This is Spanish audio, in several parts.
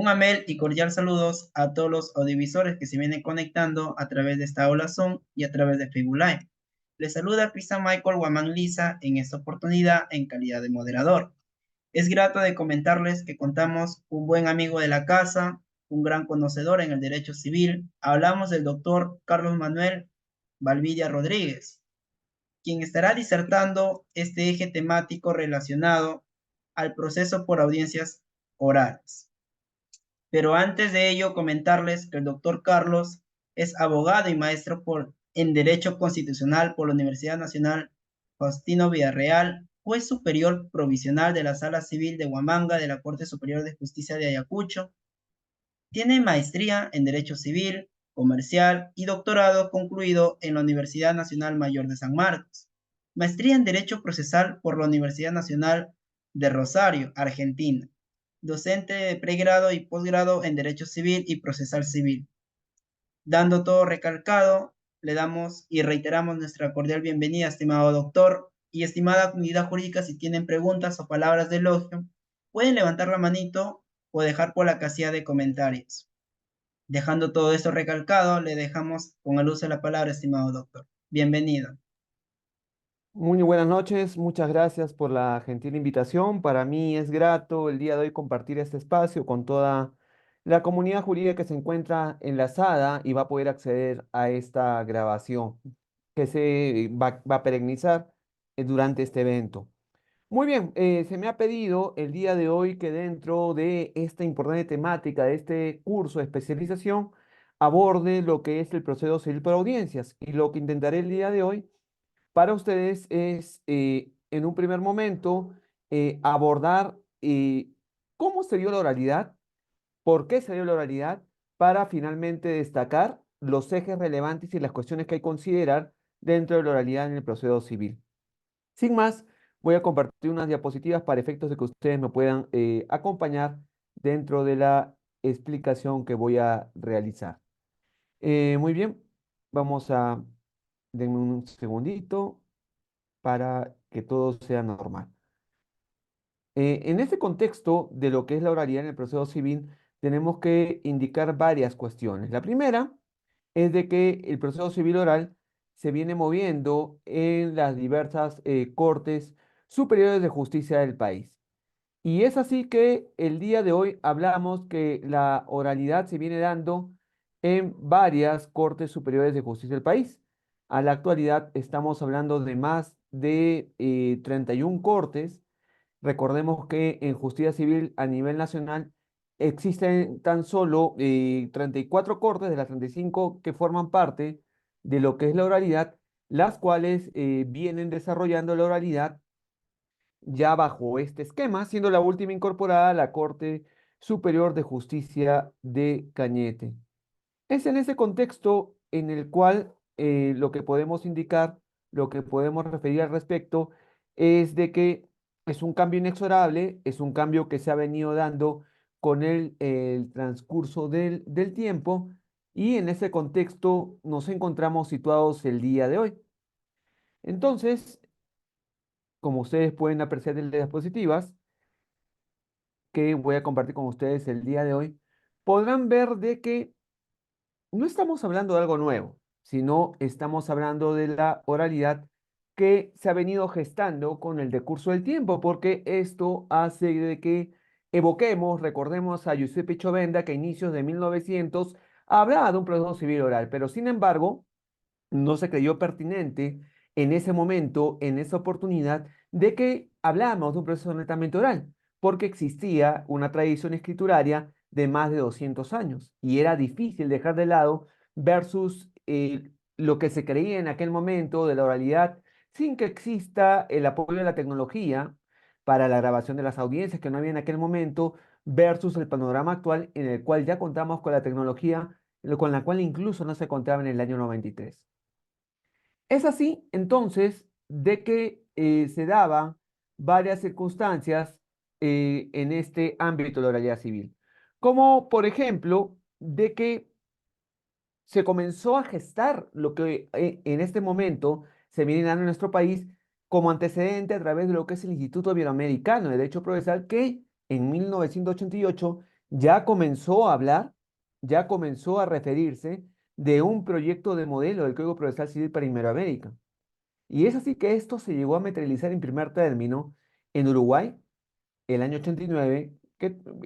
Un amel y cordial saludos a todos los audiovisores que se vienen conectando a través de esta aula Zoom y a través de Facebook Live. Les saluda Cristian Michael Guamán Lisa en esta oportunidad en calidad de moderador. Es grato de comentarles que contamos un buen amigo de la casa, un gran conocedor en el derecho civil. Hablamos del doctor Carlos Manuel Valvidia Rodríguez, quien estará disertando este eje temático relacionado al proceso por audiencias orales. Pero antes de ello, comentarles que el doctor Carlos es abogado y maestro en Derecho Constitucional por la Universidad Nacional Faustino Villarreal, juez superior provisional de la Sala Civil de Huamanga de la Corte Superior de Justicia de Ayacucho. Tiene maestría en Derecho Civil, Comercial y doctorado concluido en la Universidad Nacional Mayor de San Marcos. Maestría en Derecho Procesal por la Universidad Nacional de Rosario, Argentina. Docente de pregrado y posgrado en Derecho Civil y Procesal Civil. Dando todo recalcado, le damos y reiteramos nuestra cordial bienvenida, estimado doctor y estimada comunidad jurídica. Si tienen preguntas o palabras de elogio, pueden levantar la manito o dejar por la casilla de comentarios. Dejando todo esto recalcado, le dejamos con el uso de la palabra, estimado doctor. Bienvenido. Muy buenas noches, muchas gracias por la gentil invitación. Para mí es grato el día de hoy compartir este espacio con toda la comunidad jurídica que se encuentra enlazada y va a poder acceder a esta grabación que va a perennizar durante este evento. Muy bien, se me ha pedido el día de hoy que dentro de esta importante temática de este curso de especialización aborde lo que es el proceso civil por audiencias, y lo que intentaré el día de hoy para ustedes es, en un primer momento, abordar cómo se dio la oralidad, por qué se dio la oralidad, para finalmente destacar los ejes relevantes y las cuestiones que hay que considerar dentro de la oralidad en el proceso civil. Sin más, voy a compartir unas diapositivas para efectos de que ustedes me puedan acompañar dentro de la explicación que voy a realizar. Muy bien, vamos a, denme un segundito para que todo sea normal. En este contexto de lo que es la oralidad en el proceso civil, tenemos que indicar varias cuestiones. La primera es de que el proceso civil oral se viene moviendo en las diversas cortes superiores de justicia del país. Y es así que el día de hoy hablamos que la oralidad se viene dando en varias cortes superiores de justicia del país. A la actualidad estamos hablando de más de 31 cortes. Recordemos que en justicia civil a nivel nacional existen tan solo 34 cortes de las 35 que forman parte de lo que es la oralidad, las cuales vienen desarrollando la oralidad ya bajo este esquema, siendo la última incorporada la Corte Superior de Justicia de Cañete. Es en ese contexto en el cual lo que podemos indicar, lo que podemos referir al respecto, es de que es un cambio inexorable, es un cambio que se ha venido dando con el transcurso del tiempo, y en ese contexto nos encontramos situados el día de hoy. Entonces, como ustedes pueden apreciar en las diapositivas que voy a compartir con ustedes el día de hoy, podrán ver de que no estamos hablando de algo nuevo, sino estamos hablando de la oralidad que se ha venido gestando con el decurso del tiempo, porque esto hace de que evoquemos, recordemos a Giuseppe Chovenda, que a inicios de 1900 hablaba de un proceso civil oral, pero sin embargo no se creyó pertinente en ese momento, en esa oportunidad, de que hablamos de un proceso netamente oral, porque existía una tradición escrituraria de más de 200 años y era difícil dejar de lado versus lo que se creía en aquel momento de la oralidad, sin que exista el apoyo de la tecnología para la grabación de las audiencias que no había en aquel momento, versus el panorama actual en el cual ya contamos con la tecnología, con la cual incluso no se contaba en el año 93. Es así, entonces, de que se daban varias circunstancias en este ámbito de la oralidad civil, como por ejemplo, de que se comenzó a gestar lo que en este momento se viene dando en nuestro país como antecedente a través de lo que es el Instituto Iberoamericano de Derecho Procesal, que en 1988 ya comenzó a hablar, ya comenzó a referirse de un proyecto de modelo del Código Procesal Civil para Iberoamérica. Y es así que esto se llegó a materializar en primer término en Uruguay el año 89,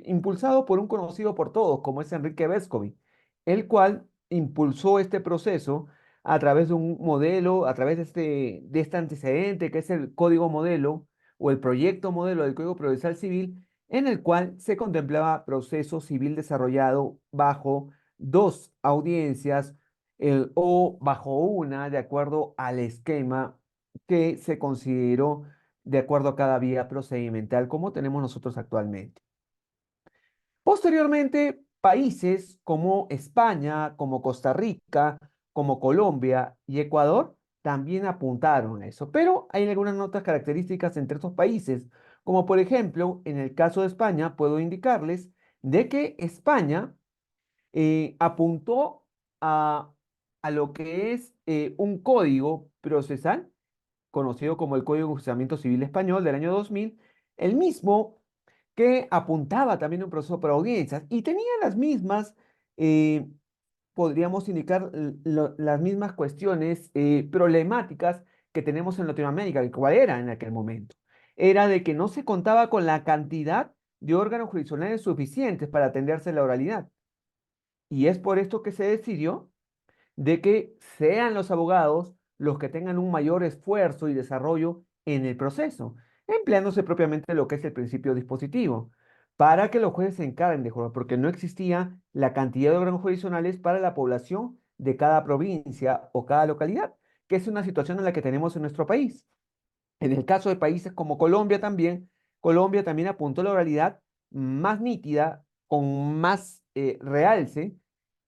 impulsado por un conocido por todos, como es Enrique Vescovi, el cual impulsó este proceso a través de un modelo, a través de este antecedente que es el código modelo o el proyecto modelo del Código Procesal Civil, en el cual se contemplaba proceso civil desarrollado bajo dos audiencias o bajo una, de acuerdo al esquema que se consideró de acuerdo a cada vía procedimental como tenemos nosotros actualmente. Posteriormente, países como España, como Costa Rica, como Colombia y Ecuador también apuntaron a eso, pero hay algunas notas características entre estos países, como por ejemplo, en el caso de España, puedo indicarles de que España apuntó a, a lo que es un código procesal conocido como el Código de Procesamiento Civil Español del año 2000, el mismo que apuntaba también a un proceso por audiencias y tenía las mismas, eh, podríamos indicar las mismas cuestiones problemáticas que tenemos en Latinoamérica, que cuál era en aquel momento. Era de que no se contaba con la cantidad de órganos jurisdiccionales suficientes para atenderse la oralidad. Y es por esto que se decidió de que sean los abogados los que tengan un mayor esfuerzo y desarrollo en el proceso, empleándose propiamente lo que es el principio dispositivo, para que los jueces se encarguen de jugar, porque no existía la cantidad de órganos jurisdiccionales para la población de cada provincia o cada localidad, que es una situación en la que tenemos en nuestro país. En el caso de países como Colombia también apuntó la oralidad más nítida, con más realce,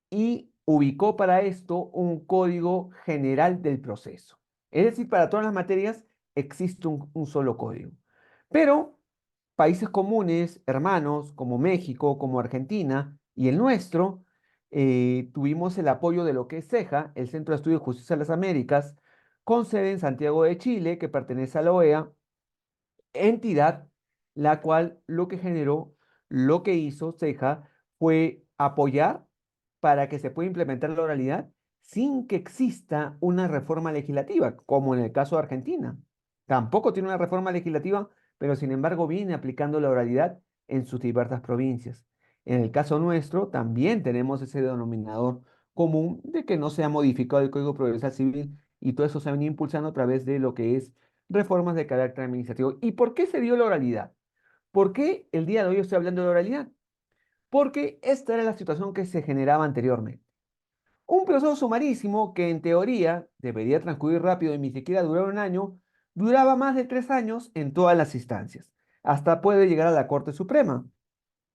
y ubicó para esto un código general del proceso. Es decir, para todas las materias existe un solo código. Pero países comunes, hermanos, como México, como Argentina y el nuestro, tuvimos el apoyo de lo que es CEJA, el Centro de Estudios de Justicia de las Américas, con sede en Santiago de Chile, que pertenece a la OEA, entidad la cual lo que generó, lo que hizo Ceja fue apoyar para que se pueda implementar la oralidad sin que exista una reforma legislativa, como en el caso de Argentina. Tampoco tiene una reforma legislativa, pero sin embargo viene aplicando la oralidad en sus diversas provincias. En el caso nuestro, también tenemos ese denominador común de que no se ha modificado el Código Procesal Civil y todo eso se ha venido impulsando a través de lo que es reformas de carácter administrativo. ¿Y por qué se dio la oralidad? ¿Por qué el día de hoy estoy hablando de oralidad? Porque esta era la situación que se generaba anteriormente. Un proceso sumarísimo que en teoría debería transcurrir rápido y ni siquiera durar un año, duraba más de 3 años en todas las instancias. Hasta puede llegar a la Corte Suprema.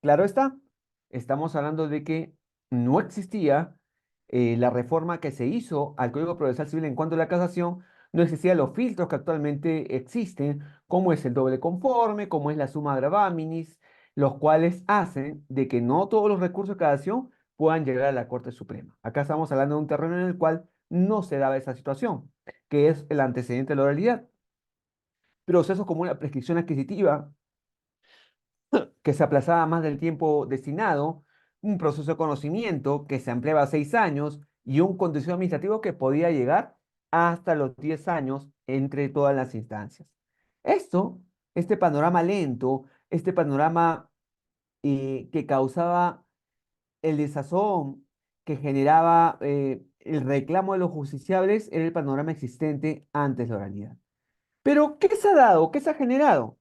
Claro está, estamos hablando de que no existía la reforma que se hizo al Código Procesal Civil en cuanto a la casación, no existían los filtros que actualmente existen, como es el doble conforme, como es la summa gravaminis, los cuales hacen de que no todos los recursos de casación puedan llegar a la Corte Suprema. Acá estamos hablando de un terreno en el cual no se daba esa situación, que es el antecedente de la oralidad. Procesos como la prescripción adquisitiva, que se aplazaba más del tiempo destinado, un proceso de conocimiento que se ampliaba a 6 años y un contencioso administrativo que podía llegar hasta los 10 años entre todas las instancias. Esto, este panorama lento, este panorama que causaba el desazón, que generaba el reclamo de los justiciables, era el panorama existente antes de la oralidad. Pero, ¿qué se ha dado? ¿Qué se ha generado?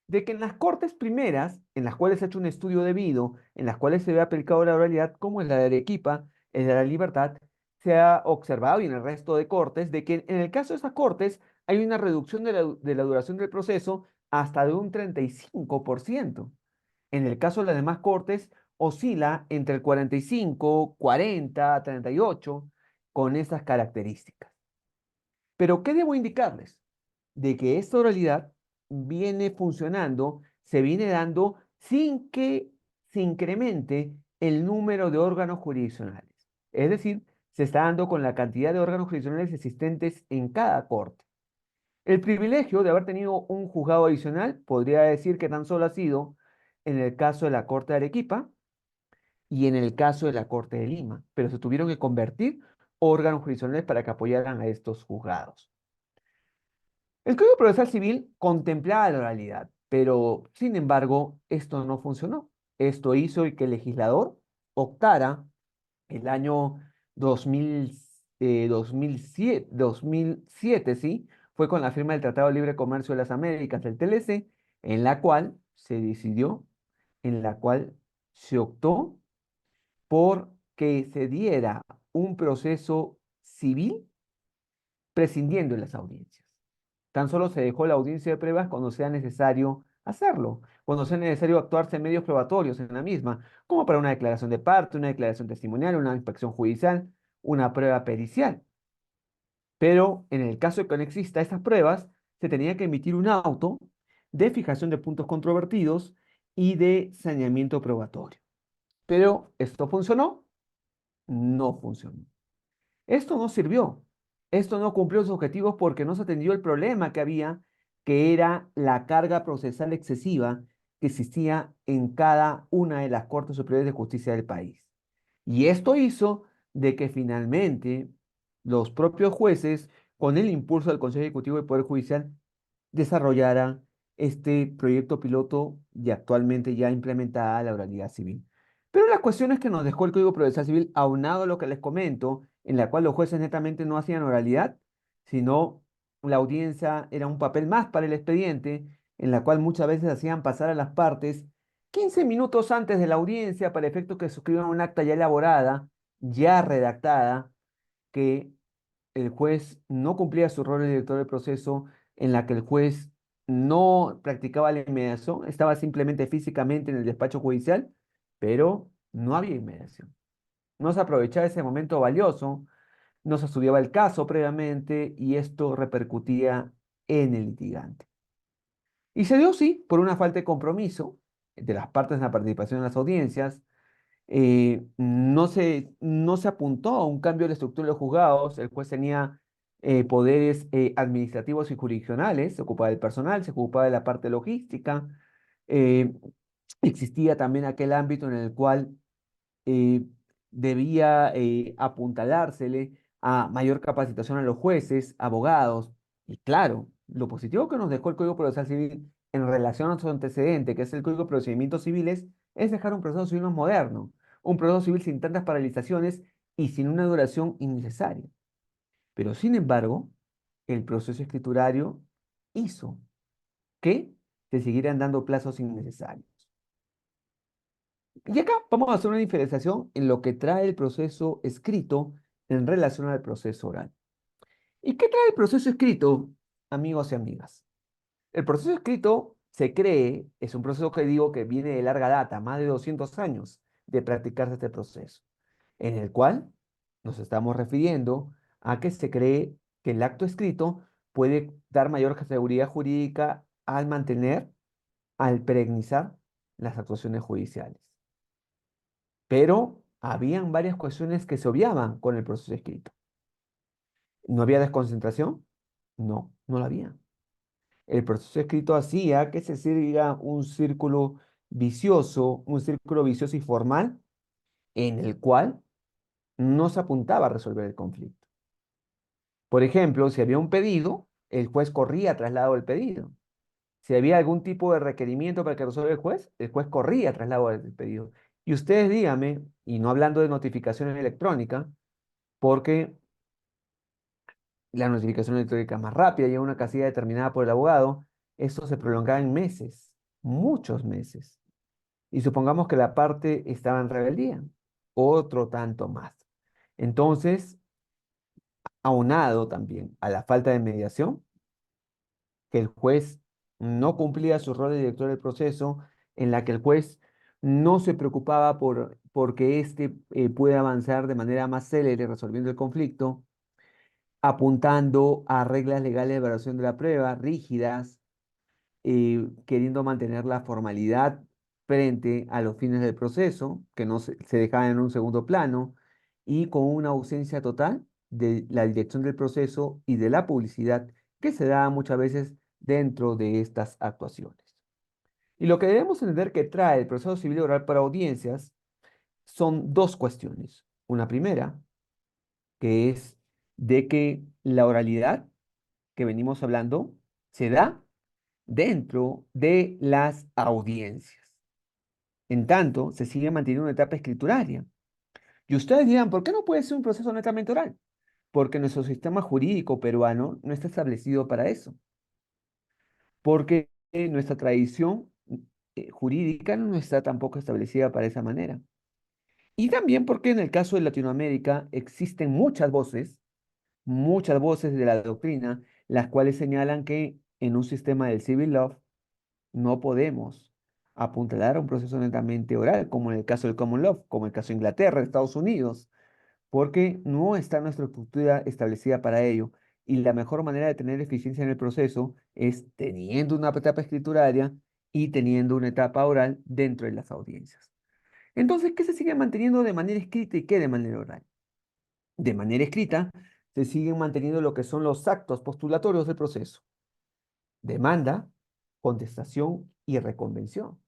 De que en las cortes primeras, en las cuales se ha hecho un estudio debido, en las cuales se ve aplicado la oralidad, como en la de Arequipa, en la de La Libertad, se ha observado y en el resto de cortes, de que en el caso de esas cortes hay una reducción de la duración del proceso hasta de un 35%. En el caso de las demás cortes, oscila entre el 45, 40, 38, con esas características. Pero, ¿qué debo indicarles? De que esta oralidad viene funcionando, se viene dando sin que se incremente el número de órganos jurisdiccionales. Es decir, se está dando con la cantidad de órganos jurisdiccionales existentes en cada corte. El privilegio de haber tenido un juzgado adicional podría decir que tan solo ha sido en el caso de la Corte de Arequipa, y en el caso de la Corte de Lima, pero se tuvieron que convertir órganos jurisdiccionales para que apoyaran a estos juzgados. El Código Procesal Civil contemplaba la oralidad, pero sin embargo esto no funcionó. Esto hizo que el legislador optara el año 2000, 2007, ¿sí? Fue con la firma del Tratado de Libre Comercio de las Américas, del TLC, en la cual se decidió, en la cual se optó por que se diera un proceso civil prescindiendo de las audiencias. Tan solo se dejó la audiencia de pruebas cuando sea necesario hacerlo, cuando sea necesario actuarse en medios probatorios en la misma, como para una declaración de parte, una declaración testimonial, una inspección judicial, una prueba pericial. Pero en el caso de que no exista esas pruebas, se tenía que emitir un auto de fijación de puntos controvertidos y de saneamiento probatorio. Pero ¿esto funcionó? No funcionó. Esto no sirvió. Esto no cumplió sus objetivos porque no se atendió el problema que había, que era la carga procesal excesiva que existía en cada una de las Cortes Superiores de Justicia del país. Y esto hizo de que finalmente los propios jueces, con el impulso del Consejo Ejecutivo del Poder Judicial, desarrollaran este proyecto piloto y actualmente ya implementada la oralidad civil. Pero las cuestiones que nos dejó el Código Procesal Civil, aunado a lo que les comento, en la cual los jueces netamente no hacían oralidad, sino la audiencia era un papel más para el expediente, en la cual muchas veces hacían pasar a las partes 15 minutos antes de la audiencia para efecto que suscriban un acta ya elaborada, ya redactada, que el juez no cumplía su rol de director del proceso, en la que el juez no practicaba la inmediación, estaba simplemente físicamente en el despacho judicial, pero no había inmediación. No se aprovechaba ese momento valioso, no se estudiaba el caso previamente y esto repercutía en el litigante. Y se dio, sí, por una falta de compromiso de las partes en la participación en las audiencias. No se apuntó a un cambio de la estructura de los juzgados. El juez tenía poderes administrativos y jurisdiccionales, se ocupaba del personal, se ocupaba de la parte logística. eh, Existía también aquel ámbito en el cual eh, debía apuntalársele a mayor capacitación a los jueces, abogados. Y claro, lo positivo que nos dejó el Código Procesal Civil en relación a su antecedente, que es el Código de Procedimientos Civiles, es dejar un proceso civil más moderno, un proceso civil sin tantas paralizaciones y sin una duración innecesaria. Pero sin embargo, el proceso escriturario hizo que se siguieran dando plazos innecesarios. Y acá vamos a hacer una diferenciación en lo que trae el proceso escrito en relación al proceso oral. ¿Y qué trae el proceso escrito, amigos y amigas? El proceso escrito se cree, es un proceso que digo que viene de larga data, más de 200 años de practicarse este proceso, en el cual nos estamos refiriendo a que se cree que el acto escrito puede dar mayor seguridad jurídica al mantener, al perennizar las actuaciones judiciales. Pero habían varias cuestiones que se obviaban con el proceso escrito. ¿No había desconcentración? No, no la había. El proceso escrito hacía que se siga un círculo vicioso y formal, en el cual no se apuntaba a resolver el conflicto. Por ejemplo, si había un pedido, el juez corría traslado del pedido. Si había algún tipo de requerimiento para que resuelva el juez corría traslado del pedido. Y ustedes díganme, y no hablando de notificaciones electrónicas, porque la notificación electrónica es más rápida, llega a una casilla determinada por el abogado, esto se prolongaba en meses, muchos meses. Y supongamos que la parte estaba en rebeldía, otro tanto más. Entonces, aunado también a la falta de mediación, que el juez no cumplía su rol de director del proceso, en la que el juez no se preocupaba porque éste pueda avanzar de manera más célere resolviendo el conflicto, apuntando a reglas legales de evaluación de la prueba rígidas, queriendo mantener la formalidad frente a los fines del proceso, que no se dejaban en un segundo plano, y con una ausencia total de la dirección del proceso y de la publicidad que se da muchas veces dentro de estas actuaciones. Y lo que debemos entender que trae el proceso civil oral para audiencias son dos cuestiones. Una primera, que es de que la oralidad que venimos hablando se da dentro de las audiencias. En tanto, se sigue manteniendo una etapa escrituraria. Y ustedes dirán, ¿por qué no puede ser un proceso netamente oral? Porque nuestro sistema jurídico peruano no está establecido para eso. Porque nuestra tradición jurídica no está tampoco establecida para esa manera. Y también porque en el caso de Latinoamérica existen muchas voces de la doctrina, las cuales señalan que en un sistema del civil law no podemos apuntalar a un proceso netamente oral, como en el caso del common law, como en el caso de Inglaterra, Estados Unidos, porque no está nuestra estructura establecida para ello. Y la mejor manera de tener eficiencia en el proceso es teniendo una etapa escrituraria y teniendo una etapa oral dentro de las audiencias. Entonces, ¿qué se sigue manteniendo de manera escrita y qué de manera oral? De manera escrita, se siguen manteniendo lo que son los actos postulatorios del proceso: demanda, contestación y reconvención.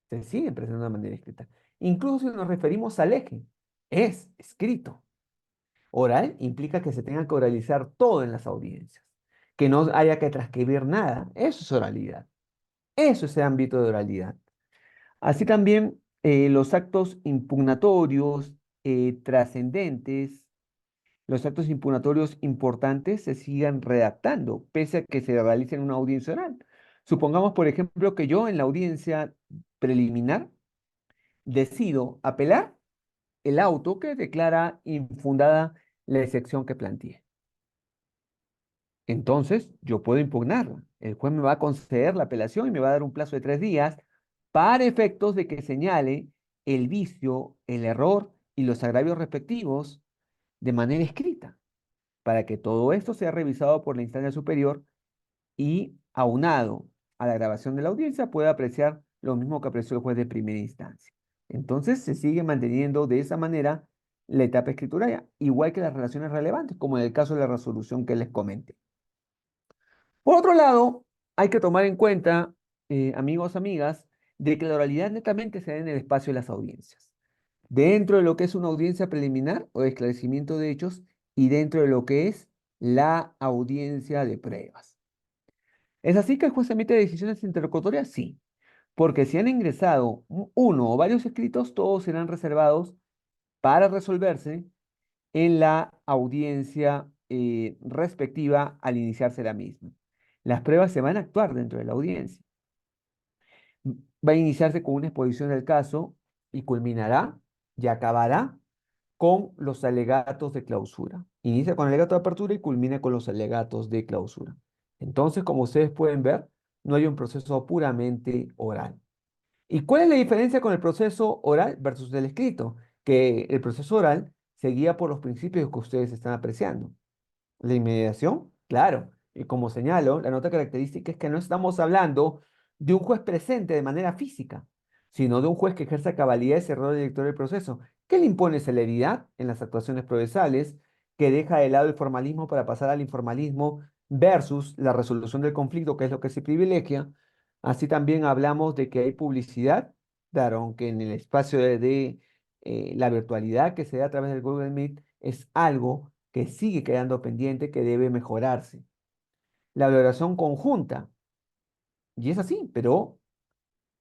Se siguen presentando de manera escrita. Incluso si nos referimos al eje, es escrito. Oral implica que se tenga que oralizar todo en las audiencias, que no haya que transcribir nada. Eso es oralidad. Eso es el ámbito de oralidad. Así también los actos impugnatorios, trascendentes, los actos impugnatorios importantes se sigan redactando, pese a que se realice en una audiencia oral. Supongamos, por ejemplo, que yo en la audiencia preliminar decido apelar el auto que declara infundada la excepción que planteé. Entonces, yo puedo impugnarla. El juez me va a conceder la apelación y me va a dar un plazo de 3 días para efectos de que señale el vicio, el error y los agravios respectivos de manera escrita, para que todo esto sea revisado por la instancia superior y, aunado a la grabación de la audiencia, pueda apreciar lo mismo que apreció el juez de primera instancia. Entonces, se sigue manteniendo de esa manera la etapa escritura, igual que las relaciones relevantes, como en el caso de la resolución que les comenté. Por otro lado, hay que tomar en cuenta, amigos, amigas, de que la oralidad netamente se da en el espacio de las audiencias, dentro de lo que es una audiencia preliminar o de esclarecimiento de hechos y dentro de lo que es la audiencia de pruebas. ¿Es así que el juez emite decisiones interlocutorias? Sí, porque si han ingresado uno o varios escritos, todos serán reservados para resolverse en la audiencia respectiva al iniciarse la misma. Las pruebas se van a actuar dentro de la audiencia. Va a iniciarse con una exposición del caso y culminará y acabará con los alegatos de clausura. Inicia con el alegato de apertura y culmina con los alegatos de clausura. Entonces, como ustedes pueden ver, no hay un proceso puramente oral. ¿Y cuál es la diferencia con el proceso oral versus el escrito? Que el proceso oral se guía por los principios que ustedes están apreciando. La inmediación, claro. Y como señalo, la nota característica es que no estamos hablando de un juez presente de manera física, sino de un juez que ejerza cabalidad ese rol director del proceso, que le impone celeridad en las actuaciones procesales, que deja de lado el formalismo para pasar al informalismo versus la resolución del conflicto, que es lo que se privilegia. Así también hablamos de que hay publicidad, claro, aunque en el espacio de la virtualidad que se da a través del Google Meet es algo que sigue quedando pendiente, que debe mejorarse. La valoración conjunta, y es así, pero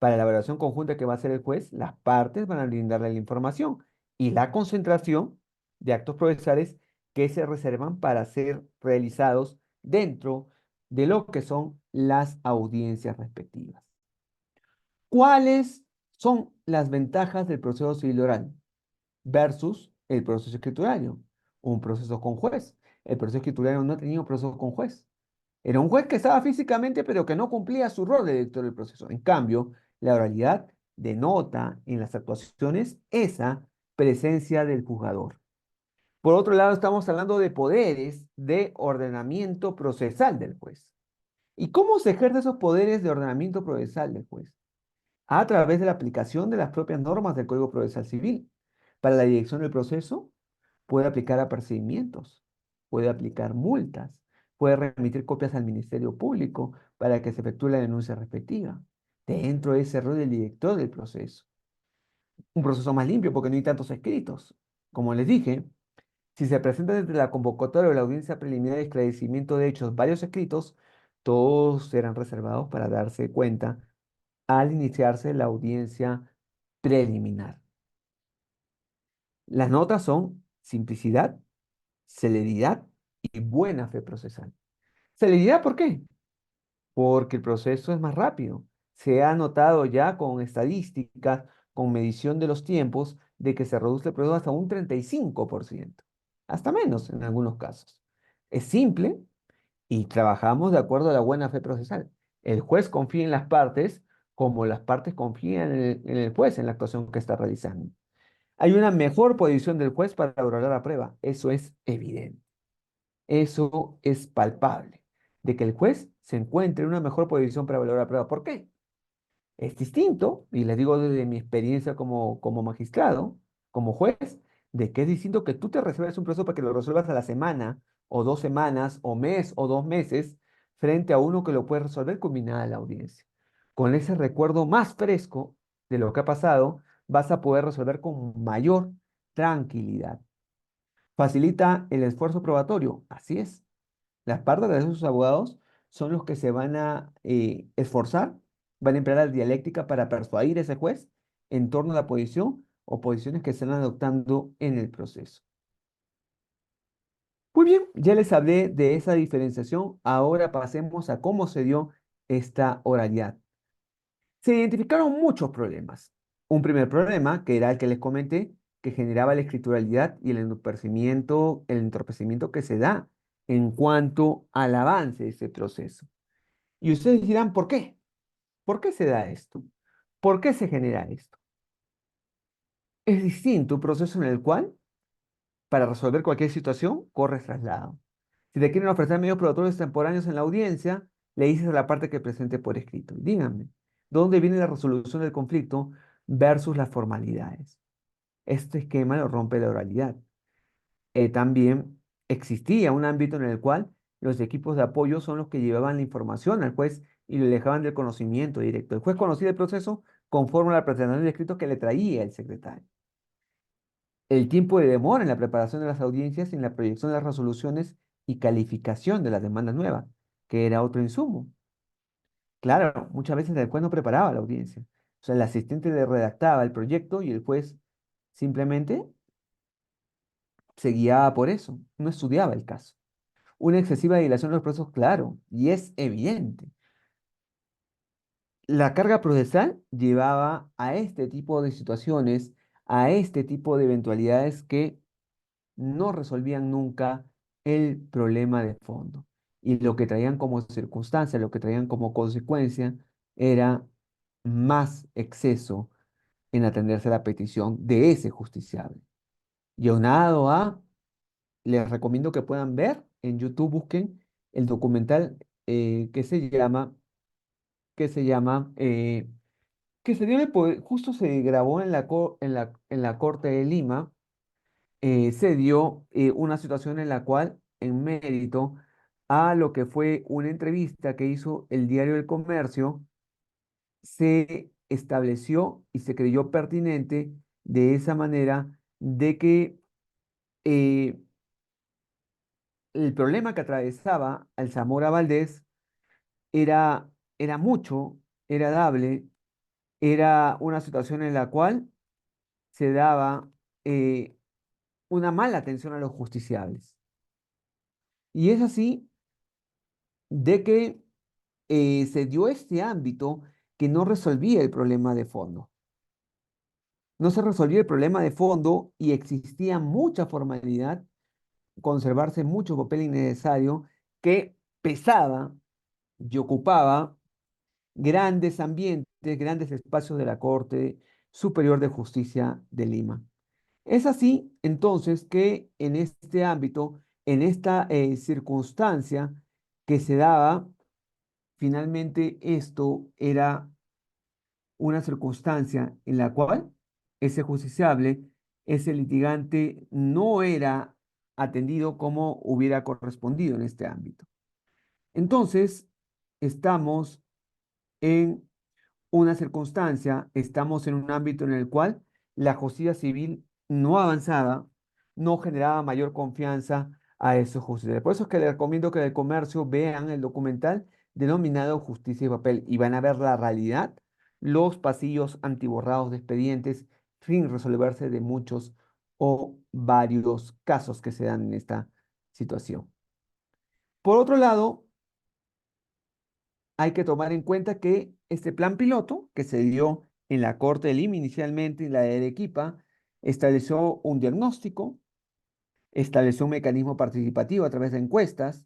para la valoración conjunta que va a hacer el juez, las partes van a brindarle la información y la concentración de actos procesales que se reservan para ser realizados dentro de lo que son las audiencias respectivas. ¿Cuáles son las ventajas del proceso civil oral versus el proceso escriturario? Un proceso con juez. El proceso escriturario no tenía un proceso con juez. Era un juez que estaba físicamente, pero que no cumplía su rol de director del proceso. En cambio, la oralidad denota en las actuaciones esa presencia del juzgador. Por otro lado, estamos hablando de poderes de ordenamiento procesal del juez. ¿Y cómo se ejercen esos poderes de ordenamiento procesal del juez? A través de la aplicación de las propias normas del Código Procesal Civil. Para la dirección del proceso, puede aplicar apercibimientos, puede aplicar multas, puede remitir copias al Ministerio Público para que se efectúe la denuncia respectiva, dentro de ese rol del director del proceso. un proceso más limpio porque no hay tantos escritos. Como les dije, si se presenta desde la convocatoria o la audiencia preliminar de esclarecimiento de hechos varios escritos, todos serán reservados para darse cuenta al iniciarse la audiencia preliminar. Las notas son simplicidad, celeridad y buena fe procesal. ¿Celeridad por qué? Porque el proceso es más rápido. Se ha notado ya con estadísticas, con medición de los tiempos, de que se reduce el proceso hasta un 35%, hasta menos en algunos casos. Es simple y trabajamos de acuerdo a la buena fe procesal. El juez confía en las partes como las partes confían en el juez en la actuación que está realizando. Hay una mejor posición del juez para valorar la prueba. Eso es evidente. Eso es palpable, de que el juez se encuentre en una mejor posición para valorar la prueba. ¿Por qué? Es distinto, y les digo desde mi experiencia como magistrado, como juez, de que es distinto que tú te resuelvas un proceso para que lo resuelvas a la semana, o 2 semanas, o mes, o 2 meses, frente a uno que lo puede resolver culminada la audiencia. Con ese recuerdo más fresco de lo que ha pasado, vas a poder resolver con mayor tranquilidad. Facilita el esfuerzo probatorio, así es. Las partes de esos abogados son los que se van a esforzar, van a emplear la dialéctica para persuadir a ese juez en torno a la posición o posiciones que se están adoptando en el proceso. Muy bien, ya les hablé de esa diferenciación. Ahora pasemos a cómo se dio esta oralidad. Se identificaron muchos problemas. Un primer problema, que era el que les comenté, que generaba la escrituralidad y el entorpecimiento que se da en cuanto al avance de ese proceso. Y ustedes dirán, ¿por qué? ¿Por qué se da esto? ¿Por qué se genera esto? Es distinto un proceso en el cual, para resolver cualquier situación, corres traslado. Si te quieren ofrecer medios probatorios extemporáneos en la audiencia, le dices a la parte que presente por escrito. Díganme, ¿dónde viene la resolución del conflicto versus las formalidades? Este esquema lo rompe la oralidad. También existía un ámbito en el cual los equipos de apoyo son los que llevaban la información al juez y lo alejaban del conocimiento directo. El juez conocía el proceso conforme a la presentación de escrito que le traía el secretario. El tiempo de demora en la preparación de las audiencias y en la proyección de las resoluciones y calificación de las demandas nuevas, que era otro insumo. Claro, muchas veces el juez no preparaba la audiencia. O sea, el asistente le redactaba el proyecto y el juez simplemente se guiaba por eso, no estudiaba el caso. Una excesiva dilación de los procesos, claro, y es evidente. La carga procesal llevaba a este tipo de situaciones, a este tipo de eventualidades que no resolvían nunca el problema de fondo. Y lo que traían como circunstancia, lo que traían como consecuencia, era más exceso en atenderse a la petición de ese justiciable. Y aunado a, les recomiendo que puedan ver en YouTube, busquen el documental que se llama, que se dio justo se grabó en la Corte de Lima. Se dio una situación en la cual, en mérito a lo que fue una entrevista que hizo el Diario del Comercio, se estableció y se creyó pertinente de esa manera de que eh, el problema que atravesaba al Zamora Valdés era, era mucho, era dable, era una situación en la cual se daba una mala atención a los justiciables. Y es así de que se dio este ámbito que no resolvía el problema de fondo. No se resolvía el problema de fondo y existía mucha formalidad, conservarse mucho papel innecesario que pesaba y ocupaba grandes ambientes, grandes espacios de la Corte Superior de Justicia de Lima. Es así, entonces, que en este ámbito, en esta circunstancia que se daba, finalmente esto era una circunstancia en la cual ese justiciable, ese litigante, no era atendido como hubiera correspondido en este ámbito. Entonces, estamos en una circunstancia, estamos en un ámbito en el cual la justicia civil no avanzaba, no generaba mayor confianza a esos justiciables. Por eso es que les recomiendo que del comercio vean el documental denominado Justicia y Papel y van a ver la realidad, los pasillos antiborrados de expedientes sin resolverse de muchos o varios casos que se dan en esta situación. Por otro lado, hay que tomar en cuenta que este plan piloto que se dio en la Corte de Lima inicialmente, en la de Arequipa, estableció un diagnóstico, estableció un mecanismo participativo a través de encuestas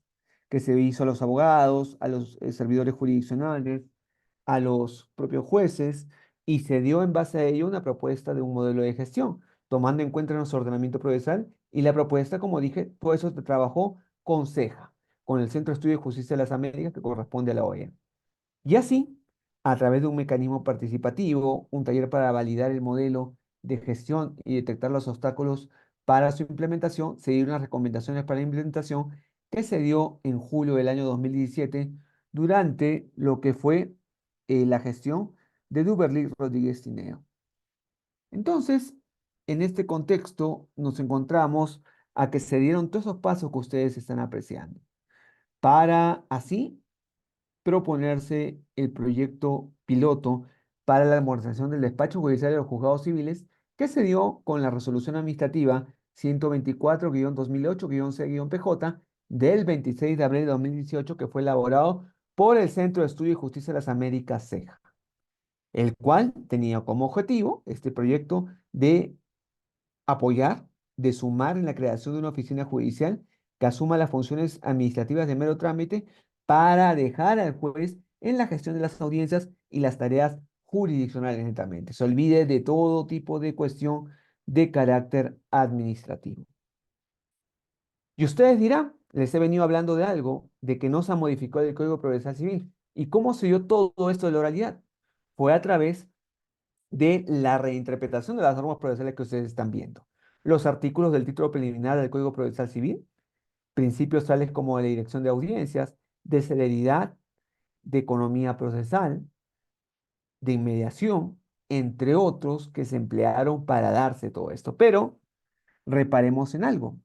que se hizo a los abogados, a los servidores jurisdiccionales, a los propios jueces, y se dio en base a ello una propuesta de un modelo de gestión, tomando en cuenta nuestro ordenamiento procesal y la propuesta, como dije, todo eso se trabajó con CEJA, con el Centro de Estudio de Justicia de las Américas que corresponde a la OEA. Y así, a través de un mecanismo participativo, un taller para validar el modelo de gestión y detectar los obstáculos para su implementación, se dieron unas recomendaciones para la implementación que se dio en julio del año 2017 durante lo que fue la gestión de Duberly Rodríguez Tineo. Entonces, en este contexto nos encontramos a que se dieron todos esos pasos que ustedes están apreciando para así proponerse el proyecto piloto para la modernización del despacho judicial de los juzgados civiles que se dio con la resolución administrativa 124-2008-C-PJ del 26 de abril de 2018 que fue elaborado por el Centro de Estudio y Justicia de las Américas, CEJA, el cual tenía como objetivo este proyecto de apoyar, de sumar en la creación de una oficina judicial que asuma las funciones administrativas de mero trámite para dejar al juez en la gestión de las audiencias y las tareas jurisdiccionales netamente. Se olvide de todo tipo de cuestión de carácter administrativo. Y ustedes dirán, les he venido hablando de algo, de que no se ha modificado el Código Procesal Civil. ¿Y cómo se dio todo esto de la oralidad? Fue a través de la reinterpretación de las normas procesales que ustedes están viendo. Los artículos del título preliminar del Código Procesal Civil, principios tales como de dirección de audiencias, de celeridad, de economía procesal, de inmediación, entre otros que se emplearon para darse todo esto. Pero reparemos en algo.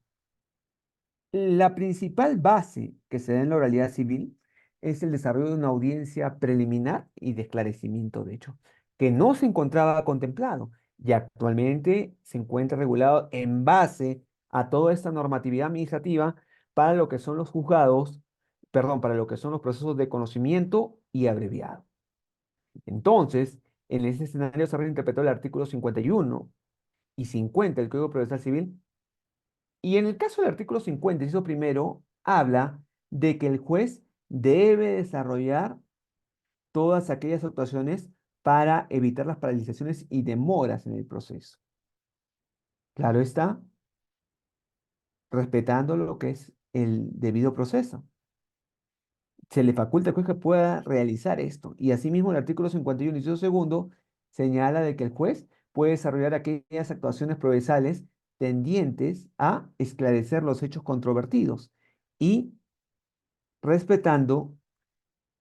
La principal base que se da en la oralidad civil es el desarrollo de una audiencia preliminar y de esclarecimiento de hecho, que no se encontraba contemplado y actualmente se encuentra regulado en base a toda esta normatividad administrativa para lo que son los juzgados, perdón, para lo que son los procesos de conocimiento y abreviado. Entonces, en ese escenario se reinterpretó el artículo 51 y 50 del Código Procesal Civil y en el caso del artículo 50, inciso primero, habla de que el juez debe desarrollar todas aquellas actuaciones para evitar las paralizaciones y demoras en el proceso. Claro está, respetando lo que es el debido proceso. Se le faculta al juez que pueda realizar esto. Y asimismo, el artículo 51, inciso segundo, señala de que el juez puede desarrollar aquellas actuaciones procesales tendientes a esclarecer los hechos controvertidos y respetando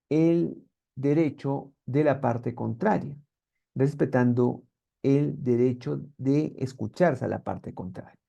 el derecho de la parte contraria, respetando el derecho de escucharse a la parte contraria.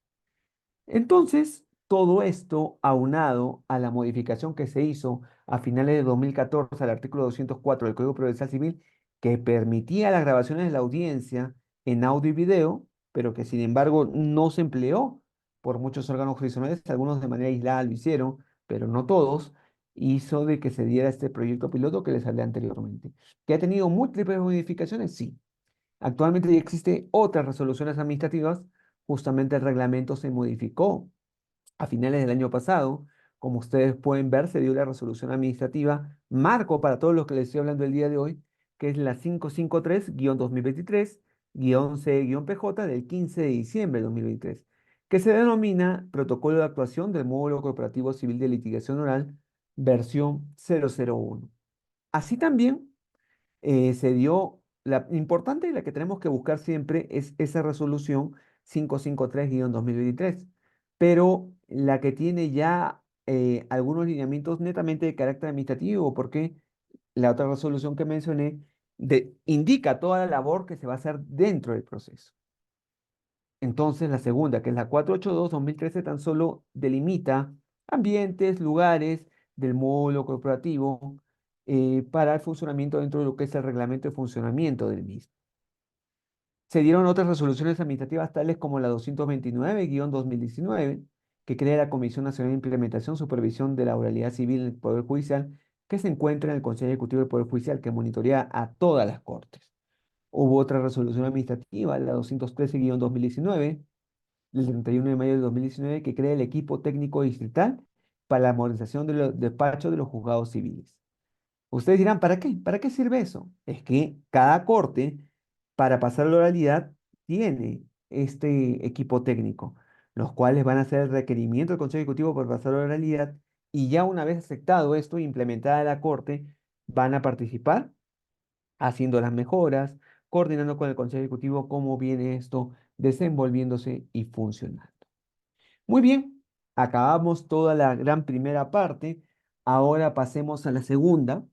Entonces, todo esto aunado a la modificación que se hizo a finales de 2014 al artículo 204 del Código Procesal Civil, que permitía las grabaciones de la audiencia en audio y video, pero que sin embargo no se empleó por muchos órganos jurisdiccionales, algunos de manera aislada lo hicieron, pero no todos, hizo de que se diera este proyecto piloto que les hablé anteriormente. ¿Que ha tenido múltiples modificaciones? Sí. Actualmente ya existe otras resoluciones administrativas, justamente el reglamento se modificó a finales del año pasado. Como ustedes pueden ver, se dio la resolución administrativa marco para todos los que les estoy hablando el día de hoy, que es la 553-2023-C-PJ del 15 de diciembre de 2023, que se denomina Protocolo de Actuación del Módulo Corporativo Civil de Litigación Oral, versión 001. Así también se dio, la importante y la que tenemos que buscar siempre es esa resolución 553-2023, pero la que tiene ya algunos lineamientos netamente de carácter administrativo, porque la otra resolución que mencioné indica toda la labor que se va a hacer dentro del proceso. Entonces, la segunda, que es la 482/2013, tan solo delimita ambientes, lugares del módulo corporativo para el funcionamiento dentro de lo que es el reglamento de funcionamiento del mismo. Se dieron otras resoluciones administrativas tales como la 229-2019, que crea la Comisión Nacional de Implementación, Supervisión de la Oralidad Civil en el Poder Judicial, que se encuentra en el Consejo Ejecutivo del Poder Judicial, que monitorea a todas las cortes. Hubo otra resolución administrativa, la 213-2019, del 31 de mayo de 2019, que crea el equipo técnico distrital para la modernización de los despachos de los juzgados civiles. Ustedes dirán, ¿para qué? ¿Para qué sirve eso? Es que cada corte, para pasar la oralidad, tiene este equipo técnico, los cuales van a hacer el requerimiento del Consejo Ejecutivo por pasar la oralidad y ya una vez aceptado esto, implementada la corte, van a participar haciendo las mejoras, coordinando con el Consejo Ejecutivo cómo viene esto desenvolviéndose y funcionando. Muy bien, acabamos toda la gran primera parte. Ahora pasemos a la segunda,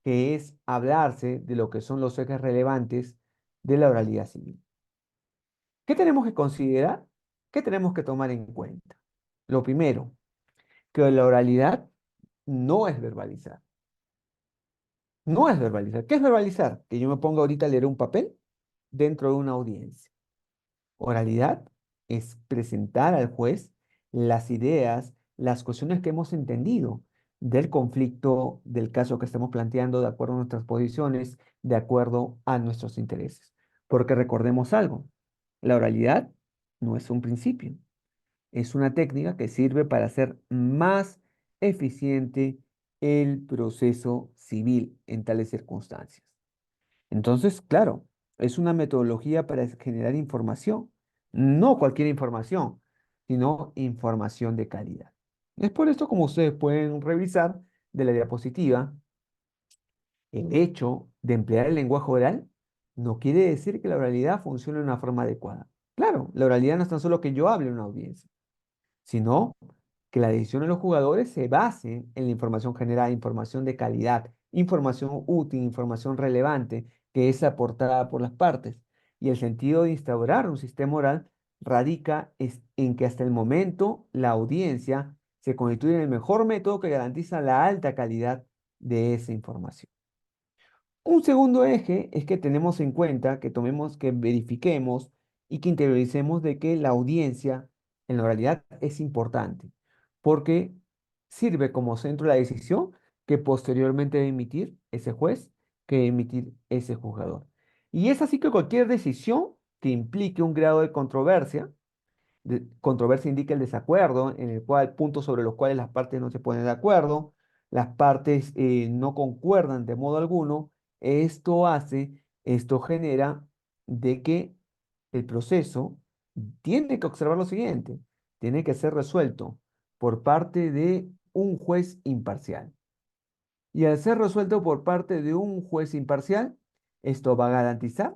que es hablarse de lo que son los ejes relevantes de la oralidad civil. ¿Qué tenemos que considerar? ¿Qué tenemos que tomar en cuenta? Lo primero, que la oralidad no es verbalizar. No es verbalizar. ¿Qué es verbalizar? Que yo me ponga ahorita a leer un papel dentro de una audiencia. Oralidad es presentar al juez las ideas, las cuestiones que hemos entendido del conflicto, del caso que estamos planteando, de acuerdo a nuestras posiciones, de acuerdo a nuestros intereses. Porque recordemos algo, la oralidad no es un principio, es una técnica que sirve para hacer más eficiente el proceso civil en tales circunstancias. Entonces, claro, es una metodología para generar información, no cualquier información, sino información de calidad. Es por esto, como ustedes pueden revisar de la diapositiva, el hecho de emplear el lenguaje oral no quiere decir que la oralidad funcione de una forma adecuada. Claro, la oralidad no es tan solo que yo hable en una audiencia, sino que la decisión de los jugadores se base en la información generada, información de calidad, información útil, información relevante que es aportada por las partes. Y el sentido de instaurar un sistema oral radica en que hasta el momento la audiencia se constituye en el mejor método que garantiza la alta calidad de esa información. Un segundo eje es que tenemos en cuenta, que tomemos, que verifiquemos y que interioricemos de que la audiencia en la oralidad es importante, porque sirve como centro de la decisión que posteriormente debe emitir ese juez, que debe emitir ese juzgador. Y es así que cualquier decisión que implique un grado de controversia, controversia indica el desacuerdo, en el cual puntos sobre los cuales las partes no se ponen de acuerdo, las partes no concuerdan de modo alguno. Esto genera de que el proceso tiene que observar lo siguiente, tiene que ser resuelto por parte de un juez imparcial. Y al ser resuelto por parte de un juez imparcial, esto va a garantizar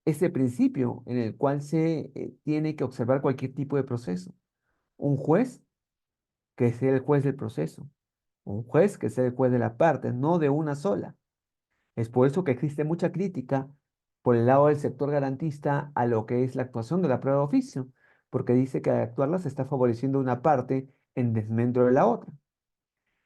ese principio en el cual se tiene que observar cualquier tipo de proceso. Un juez que sea el juez del proceso, un juez que sea el juez de la parte, no de una sola. Es por eso que existe mucha crítica por el lado del sector garantista a lo que es la actuación de la prueba de oficio, porque dice que al actuarla se está favoreciendo una parte en desmedro de la otra.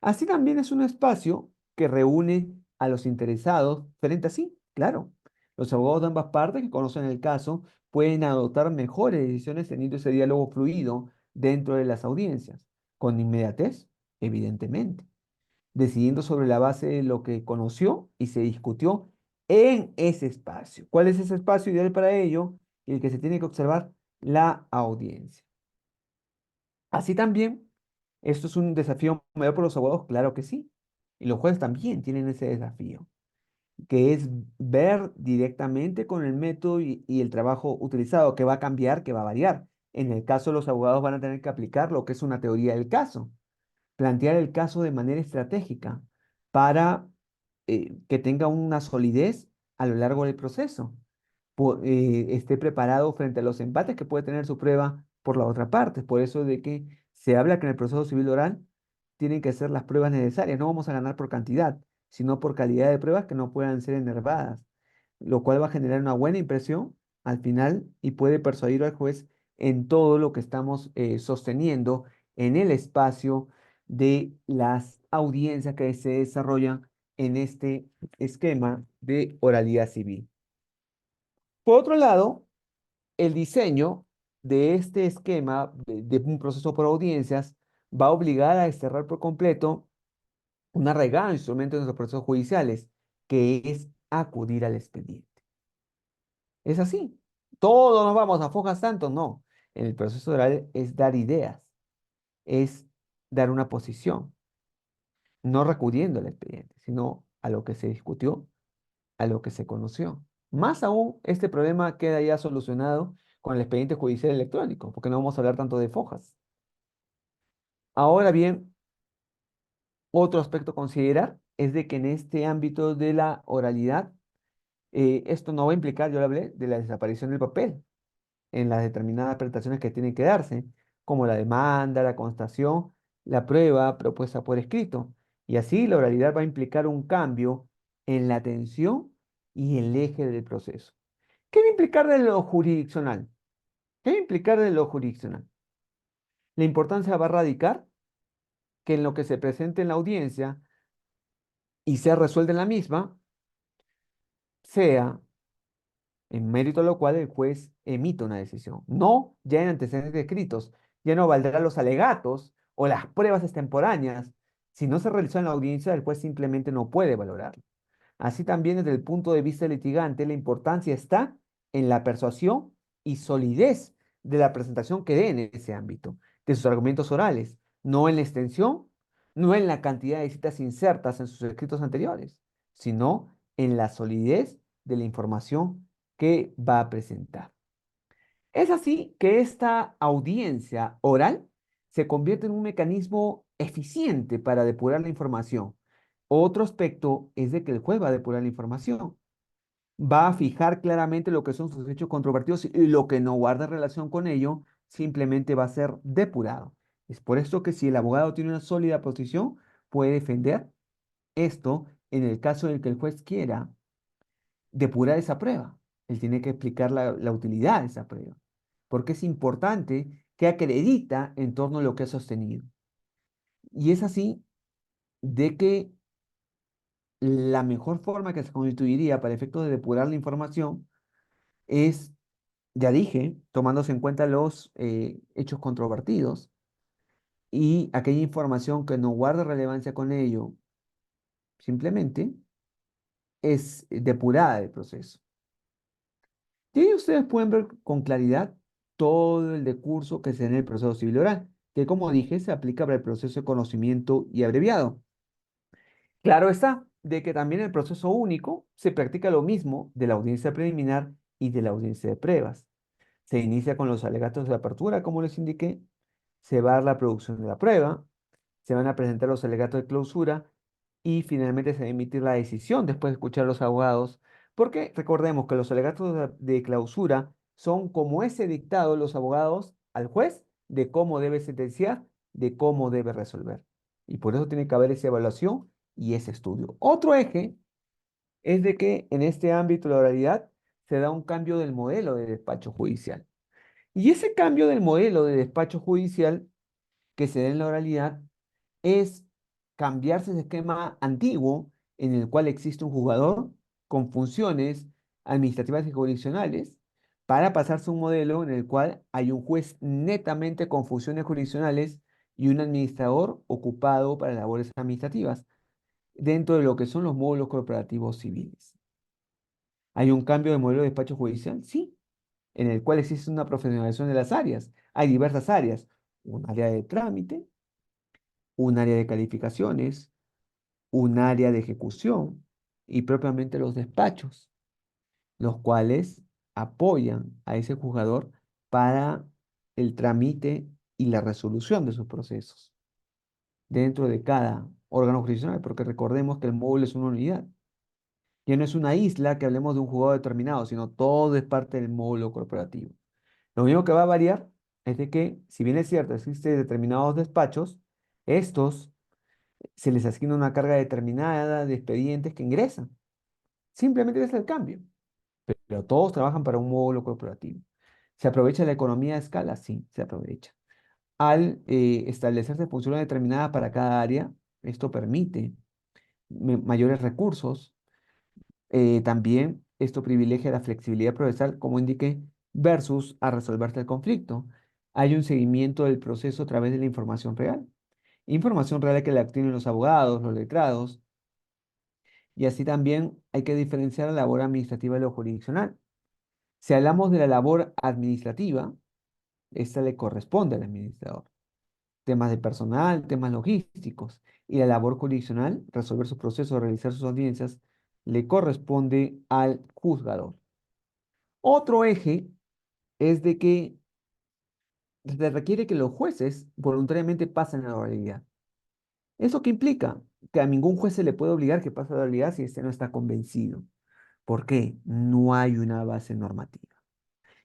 Así también es un espacio que reúne a los interesados frente a sí, claro. Los abogados de ambas partes que conocen el caso pueden adoptar mejores decisiones teniendo ese diálogo fluido dentro de las audiencias, con inmediatez, evidentemente, decidiendo sobre la base de lo que conoció y se discutió en ese espacio. ¿Cuál es ese espacio ideal para ello? El que se tiene que observar, la audiencia. Así también, ¿esto es un desafío mayor para los abogados? Claro que sí. Y los jueces también tienen ese desafío, que es ver directamente con el método y el trabajo utilizado, que va a cambiar, que va a variar. En el caso, los abogados van a tener que aplicar lo que es una teoría del caso, plantear el caso de manera estratégica para que tenga una solidez a lo largo del proceso, esté preparado frente a los empates que puede tener su prueba por la otra parte. Por eso de que se habla que en el proceso civil oral tienen que ser las pruebas necesarias. No vamos a ganar por cantidad, sino por calidad de pruebas que no puedan ser enervadas, lo cual va a generar una buena impresión al final y puede persuadir al juez en todo lo que estamos sosteniendo en el espacio de las audiencias que se desarrollan en este esquema de oralidad civil. Por otro lado, el diseño de este esquema de un proceso por audiencias va a obligar a desterrar por completo un arraigado instrumento de nuestros procesos judiciales, que es acudir al expediente. Es así. Todos nos vamos a fojas santos, no. En el proceso oral es dar ideas, es dar una posición, no recurriendo al expediente, sino a lo que se discutió, a lo que se conoció. Más aún, este problema queda ya solucionado con el expediente judicial electrónico, porque no vamos a hablar tanto de fojas. Ahora bien, otro aspecto a considerar es de que en este ámbito de la oralidad, esto no va a implicar, yo le hablé, de la desaparición del papel en las determinadas prestaciones que tienen que darse, como la demanda, la constación, la prueba propuesta por escrito. Y así la oralidad va a implicar un cambio en la atención y el eje del proceso. ¿Qué va a implicar de lo jurisdiccional? ¿Qué va a implicar de lo jurisdiccional? La importancia va a radicar que en lo que se presente en la audiencia y sea resuelta en la misma, sea en mérito de lo cual el juez emite una decisión. No ya en antecedentes escritos, ya no valdrán los alegatos o las pruebas extemporáneas. Si no se realizó en la audiencia, el juez simplemente no puede valorarlo. Así también desde el punto de vista del litigante, la importancia está en la persuasión y solidez de la presentación que dé en ese ámbito, de sus argumentos orales, no en la extensión, no en la cantidad de citas insertas en sus escritos anteriores, sino en la solidez de la información que va a presentar. Es así que esta audiencia oral se convierte en un mecanismo eficiente para depurar la información. Otro aspecto es de que el juez va a depurar la información. Va a fijar claramente lo que son sus hechos controvertidos y lo que no guarda relación con ello simplemente va a ser depurado. Es por esto que si el abogado tiene una sólida posición, puede defender esto en el caso en el que el juez quiera depurar esa prueba. Él tiene que explicar la utilidad de esa prueba, porque es importante que acredita en torno a lo que ha sostenido. Y es así de que la mejor forma que se constituiría para efectos de depurar la información es, ya dije, tomándose en cuenta los hechos controvertidos y aquella información que no guarda relevancia con ello, simplemente es depurada del proceso. Y ahí ustedes pueden ver con claridad todo el decurso que se da en el proceso civil oral, que como dije, se aplica para el proceso de conocimiento y abreviado. Claro está, de que también el proceso único se practica lo mismo de la audiencia preliminar y de la audiencia de pruebas. Se inicia con los alegatos de apertura, como les indiqué, se va a dar la producción de la prueba, se van a presentar los alegatos de clausura y finalmente se va a emitir la decisión después de escuchar a los abogados, porque recordemos que los alegatos de clausura son como ese dictado de los abogados al juez de cómo debe sentenciar, de cómo debe resolver. Y por eso tiene que haber esa evaluación y ese estudio. Otro eje es de que en este ámbito de la oralidad se da un cambio del modelo de despacho judicial. Y ese cambio del modelo de despacho judicial que se da en la oralidad es cambiarse ese esquema antiguo en el cual existe un jugador con funciones administrativas y jurisdiccionales para pasarse a un modelo en el cual hay un juez netamente con funciones jurisdiccionales y un administrador ocupado para labores administrativas dentro de lo que son los módulos corporativos civiles. ¿Hay un cambio de modelo de despacho judicial? Sí, en el cual existe una profesionalización de las áreas. Hay diversas áreas, un área de trámite, un área de calificaciones, un área de ejecución y propiamente los despachos, los cuales apoyan a ese juzgador para el trámite y la resolución de sus procesos dentro de cada órgano jurisdiccional, porque recordemos que el módulo es una unidad. Ya no es una isla que hablemos de un juzgado determinado, sino todo es parte del módulo corporativo. Lo único que va a variar es de que, si bien es cierto, existen determinados despachos, estos se les asigna una carga determinada de expedientes que ingresan. Simplemente es el cambio. pero todos trabajan para un módulo corporativo. ¿Se aprovecha la economía de escala? Sí, se aprovecha. Al establecerse funciones determinadas para cada área, esto permite mayores recursos. También esto privilegia la flexibilidad procesal, como indiqué, versus a resolverse el conflicto. Hay un seguimiento del proceso a través de la información real que la obtienen los abogados, los letrados, y así también hay que diferenciar la labor administrativa de lo jurisdiccional. Si hablamos de la labor administrativa, esta le corresponde al administrador. Temas de personal, temas logísticos, y la labor jurisdiccional, resolver sus procesos, realizar sus audiencias, le corresponde al juzgador. Otro eje es de que se requiere que los jueces voluntariamente pasen a la oralidad. ¿Eso qué implica? Que a ningún juez se le puede obligar que pase a la oralidad si éste no está convencido. ¿Por qué? No hay una base normativa.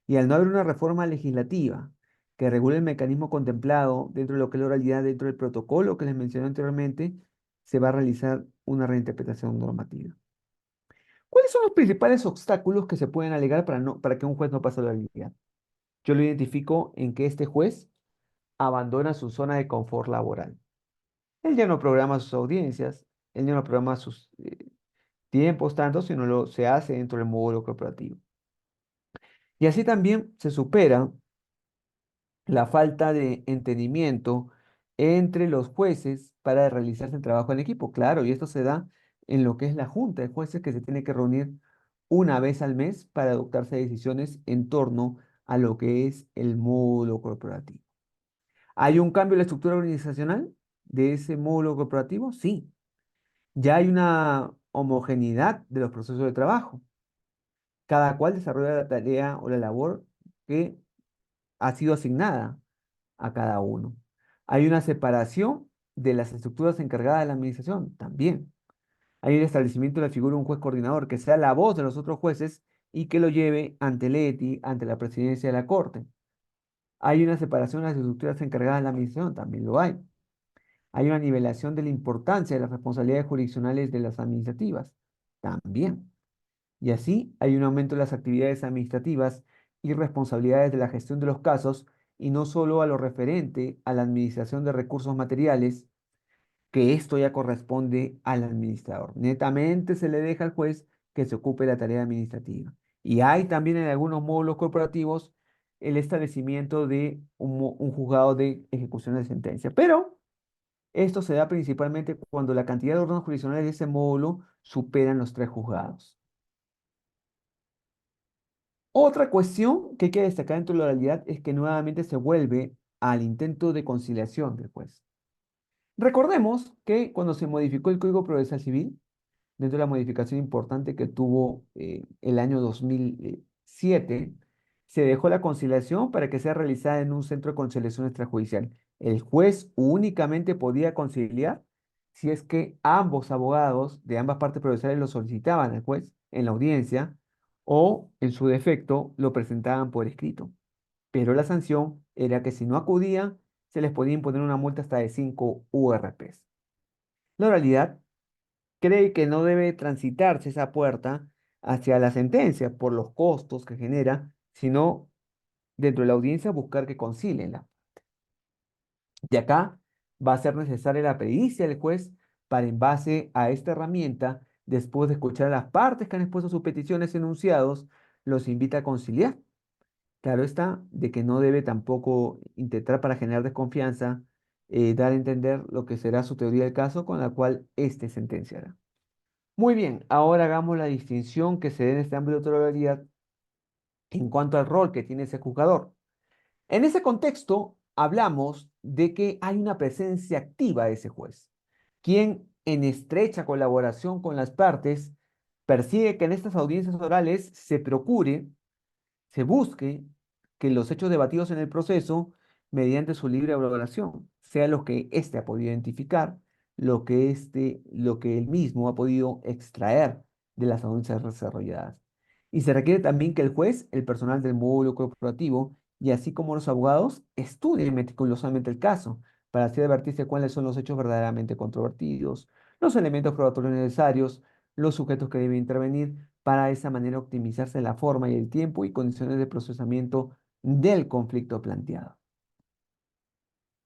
Y al no haber una reforma legislativa que regule el mecanismo contemplado dentro de lo que es la oralidad, dentro del protocolo que les mencioné anteriormente, se va a realizar una reinterpretación normativa. ¿Cuáles son los principales obstáculos que se pueden alegar para que un juez no pase a la oralidad? Yo lo identifico en que este juez abandona su zona de confort laboral. Él ya no programa sus audiencias, él ya no programa sus tiempos tanto, sino lo se hace dentro del módulo corporativo. Y así también se supera la falta de entendimiento entre los jueces para realizarse el trabajo en equipo. Claro, y esto se da en lo que es la junta de jueces que se tiene que reunir una vez al mes para adoptarse decisiones en torno a lo que es el módulo corporativo. ¿Hay un cambio en la estructura organizacional de ese módulo corporativo? Sí. Ya hay una homogeneidad de los procesos de trabajo. Cada cual desarrolla la tarea o la labor que ha sido asignada a cada uno. Hay una separación de las estructuras encargadas de la administración también. Hay el establecimiento de la figura de un juez coordinador que sea la voz de los otros jueces y que lo lleve ante el ETI, ante la presidencia de la Corte. Hay una separación de las estructuras encargadas de la administración, también lo hay. Hay una nivelación de la importancia de las responsabilidades jurisdiccionales de las administrativas, también. Y así hay un aumento de las actividades administrativas y responsabilidades de la gestión de los casos, y no solo a lo referente a la administración de recursos materiales, que esto ya corresponde al administrador. Netamente se le deja al juez que se ocupe de la tarea administrativa. Y hay también en algunos módulos corporativos el establecimiento de un juzgado de ejecución de sentencia. Pero esto se da principalmente cuando la cantidad de órganos jurisdiccionales de ese módulo superan los 3 juzgados. Otra cuestión que hay que destacar dentro de la oralidad es que nuevamente se vuelve al intento de conciliación del juez. Recordemos que cuando se modificó el Código Procesal Civil, dentro de la modificación importante que tuvo el año 2007, se dejó la conciliación para que sea realizada en un centro de conciliación extrajudicial. El juez únicamente podía conciliar si es que ambos abogados de ambas partes procesales lo solicitaban al juez en la audiencia o, en su defecto, lo presentaban por escrito. Pero la sanción era que si no acudían, se les podía imponer una multa hasta de 5 URPs. La oralidad cree que no debe transitarse esa puerta hacia la sentencia por los costos que genera, sino dentro de la audiencia buscar que concílienla. De acá va a ser necesaria la pericia del juez para, en base a esta herramienta, después de escuchar a las partes que han expuesto sus peticiones enunciados, los invita a conciliar. Claro está, de que no debe tampoco intentar para generar desconfianza, dar a entender lo que será su teoría del caso con la cual éste sentenciará. Muy bien, ahora hagamos la distinción que se dé en este ámbito de oralidad en cuanto al rol que tiene ese juzgador. En ese contexto, hablamos de que hay una presencia activa de ese juez, quien en estrecha colaboración con las partes persigue que en estas audiencias orales se busque que los hechos debatidos en el proceso, mediante su libre valoración, sea lo que éste ha podido identificar, lo que él mismo ha podido extraer de las audiencias desarrolladas. Y se requiere también que el juez, el personal del módulo corporativo y así como los abogados estudien meticulosamente el caso para así advertirse cuáles son los hechos verdaderamente controvertidos, los elementos probatorios necesarios, los sujetos que deben intervenir, para de esa manera optimizarse la forma y el tiempo y condiciones de procesamiento del conflicto planteado.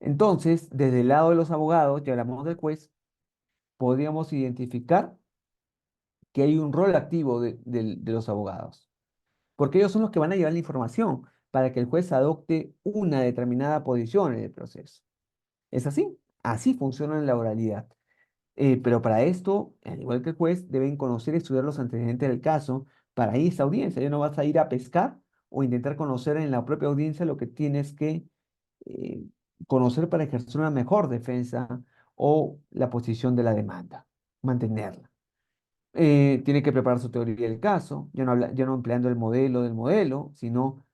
Entonces, desde el lado de los abogados, ya hablamos del juez, podríamos identificar que hay un rol activo de los abogados, porque ellos son los que van a llevar la información para que el juez adopte una determinada posición en el proceso. ¿Es así? Así funciona en la oralidad. Pero para esto, al igual que el juez, deben conocer y estudiar los antecedentes del caso para ir a esta audiencia. Ya no vas a ir a pescar o intentar conocer en la propia audiencia lo que tienes que eh, conocer para ejercer una mejor defensa o la posición de la demanda, mantenerla. Tiene que preparar su teoría del caso, ya no empleando el modelo del modelo, sino